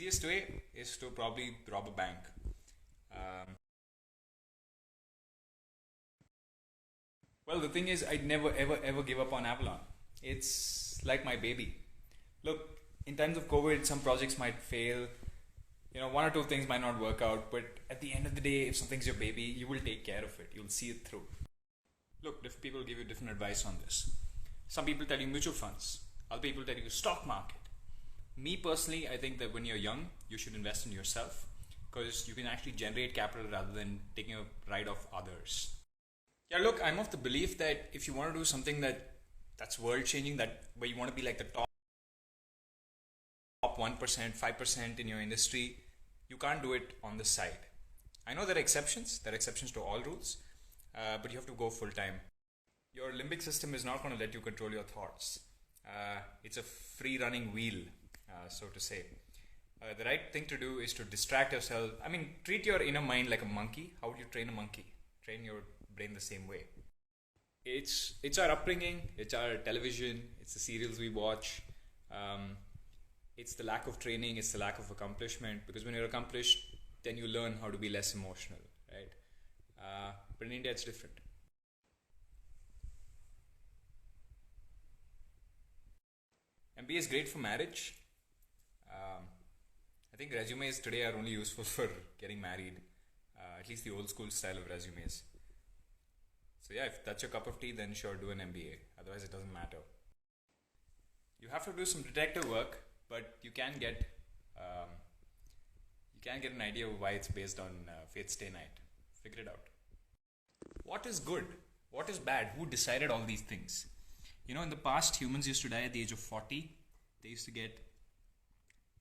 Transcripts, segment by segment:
Easiest way is to probably rob a bank. Um, well, the thing is, I'd never ever give up on Avalon. It's like my baby. Look, in times of COVID, some projects might fail. One or two things might not work out, but at the end of the day, if something's your baby, you will take care of it. You'll see it through. Look, different people give you different advice on this. Some people tell you mutual funds. Other people tell you stock market. Me personally, I think that when you're young, you should invest in yourself because you can actually generate capital rather than taking a ride off others. Yeah, look, I'm of the belief that if you want to do something that's world changing, that where you want to be like the top 1%, 5% in your industry, you can't do it on the side. I know there are exceptions. There are exceptions to all rules, but you have to go full time. Your limbic system is not going to let you control your thoughts. It's a free running wheel, so to say. The right thing to do is to distract yourself. I mean, treat your inner mind like a monkey. How would you train a monkey? Train your brain the same way. It's our upbringing, it's our television, it's the serials we watch. It's the lack of training, it's the lack of accomplishment. Because when you're accomplished, then you learn how to be less emotional, right? But in India, it's different. MBA is great for marriage. I think resumes today are only useful for getting married, at least the old school style of resumes. So yeah, if that's your cup of tea, then sure, do an MBA. Otherwise, it doesn't matter. You have to do some detective work, but you can get an idea of why it's based on Fate's Day Night. Figure it out. What is good? What is bad? Who decided all these things? In the past, humans used to die at the age of 40. They used to get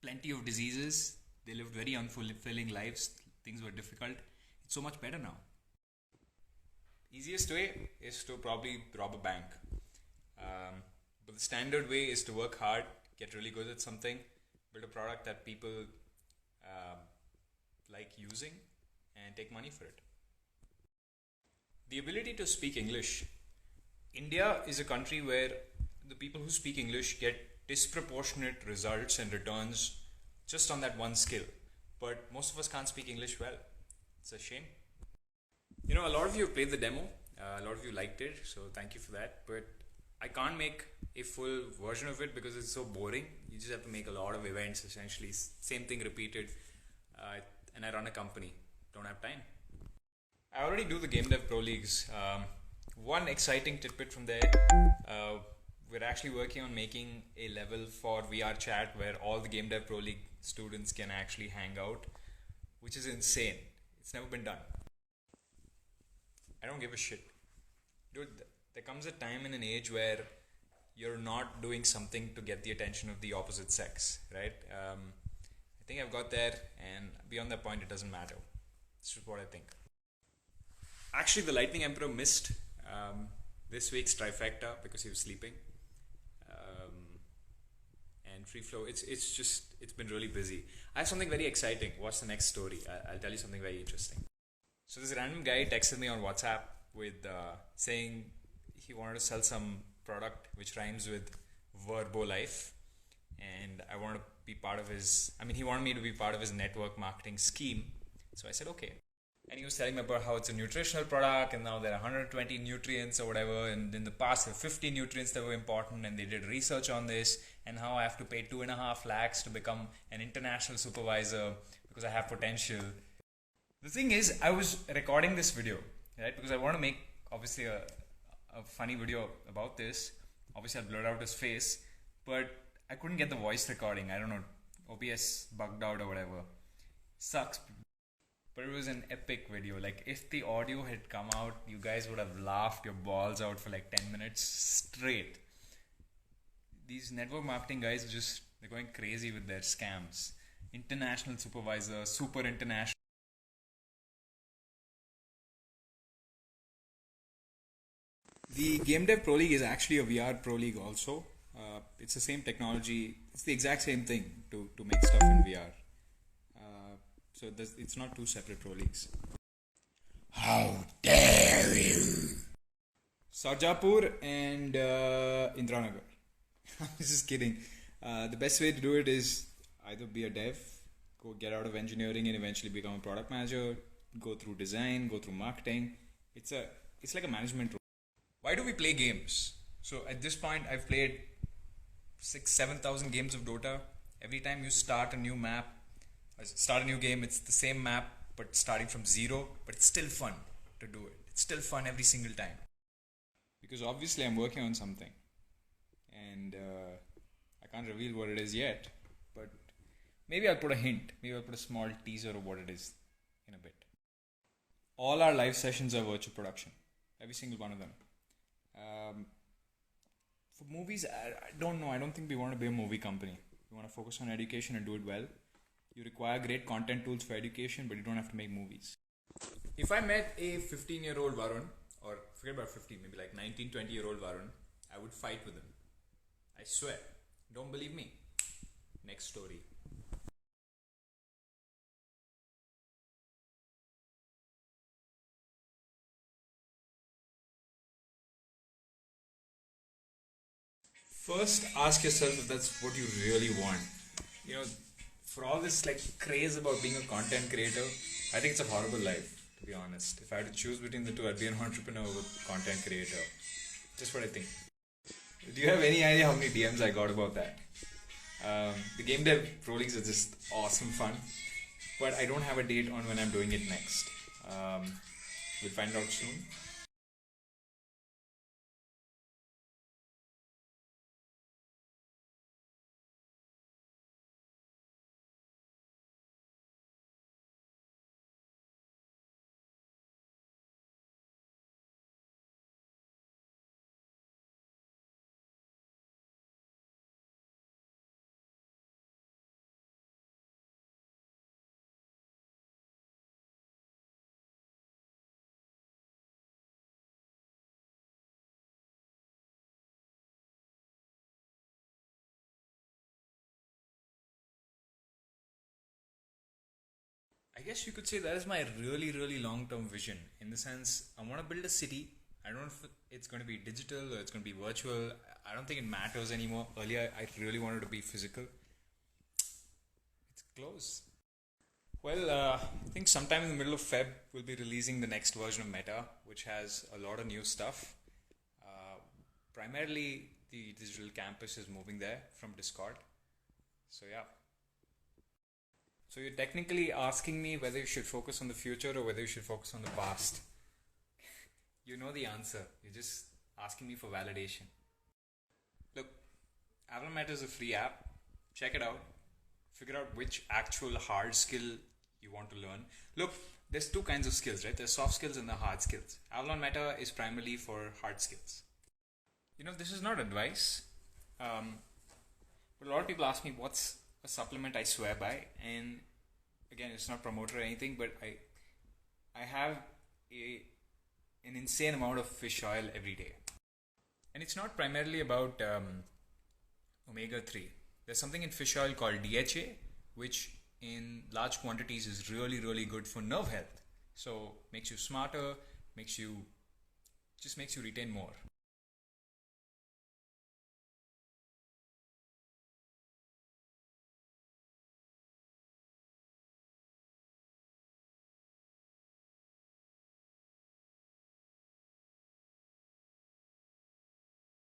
plenty of diseases. They lived very unfulfilling lives. Things were difficult. It's so much better now. Easiest way is to probably rob a bank. But the standard way is to work hard, get really good at something, build a product that people like using, and take money for it. The ability to speak English. India is a country where the people who speak English get disproportionate results and returns just on that one skill. But most of us can't speak English well. It's a shame. A lot of you have played the demo. A lot of you liked it, so thank you for that. But I can't make a full version of it because it's so boring. You just have to make a lot of events, essentially. Same thing repeated. And I run a company. Don't have time. I already do the Game Dev Pro Leagues. One exciting tidbit from there, we're actually working on making a level for VR chat where all the Game Dev Pro League students can actually hang out, which is insane. It's never been done. I don't give a shit. Dude, there comes a time in an age where you're not doing something to get the attention of the opposite sex, right? I think I've got there, and beyond that point, it doesn't matter. This is what I think. Actually, the Lightning Emperor missed this week's trifecta because he was sleeping. And Free Flow, it's been really busy. I have something very exciting. What's the next story? I'll tell you something very interesting. So this random guy texted me on WhatsApp with saying he wanted to sell some product which rhymes with Verbolife, and I want to be part of he wanted me to be part of his network marketing scheme. So I said okay. And he was telling me about how it's a nutritional product and now there are 120 nutrients or whatever, and in the past there were 50 nutrients that were important, and they did research on this, and how I have to pay 2.5 lakhs to become an international supervisor because I have potential. The thing is, I was recording this video, right? Because I want to make obviously a funny video about this. Obviously I'll blur out his face, but I couldn't get the voice recording. I don't know, OBS bugged out or whatever. Sucks. But it was an epic video. Like, if the audio had come out, you guys would have laughed your balls out for like 10 minutes straight. These network marketing guys they're going crazy with their scams. International supervisor, super international. The Game Dev Pro League is actually a VR Pro League also. It's the same technology. It's the exact same thing to make stuff in VR. So it's not two separate Pro Leagues. How dare you! Sarjapur and Indranagar. I'm just kidding. The best way to do it is either be a dev go get out of engineering and eventually become a product manager, go through design, go through marketing. It's like a management role. Why do we play games? So at this point, I've played 7,000 games of Dota. Every time you start a new map, start a new game, it's the same map but starting from zero. But it's still fun to do it. It's still fun every single time. Because obviously I'm working on something, and I can't reveal what it is yet. But maybe I'll put a hint. Maybe I'll put a small teaser of what it is in a bit. All our live sessions are virtual production. Every single one of them. For movies, I don't know. I don't think we want to be a movie company. We want to focus on education and do it well. You require great content tools for education, but you don't have to make movies. If I met a 15-year-old Varun, or forget about 15, maybe like 19, 20-year-old Varun, I would fight with him. I swear. Don't believe me? Next story. First, ask yourself if that's what you really want. You know, for all this like craze about being a content creator, I think it's a horrible life, to be honest. If I had to choose between the two, I'd be an entrepreneur with content creator. Just what I think. Do you have any idea how many DMs I got about that? The game dev rollings are just awesome fun, but I don't have a date on when I'm doing it next. We'll find out soon. I guess you could say that is my really, really long term vision. In the sense, I want to build a city. I don't know if it's going to be digital or it's going to be virtual. I don't think it matters anymore. Earlier, I really wanted to be physical. It's close. Well, I think sometime in the middle of Feb, we'll be releasing the next version of Meta, which has a lot of new stuff. Primarily, the digital campus is moving there from Discord. So, yeah. So you're technically asking me whether you should focus on the future or whether you should focus on the past. You know the answer. You're just asking me for validation. Look, Avalon Meta is a free app. Check it out. Figure out which actual hard skill you want to learn. Look, there's two kinds of skills, right? There's soft skills and the hard skills. Avalon Meta is primarily for hard skills. You know, this is not advice. But a lot of people ask me what's a supplement I swear by, and again, it's not promoted or anything, but I have an insane amount of fish oil every day, and it's not primarily about omega-3. There's something in fish oil called DHA, which in large quantities is really, really good for nerve health. So makes you smarter, makes you retain more.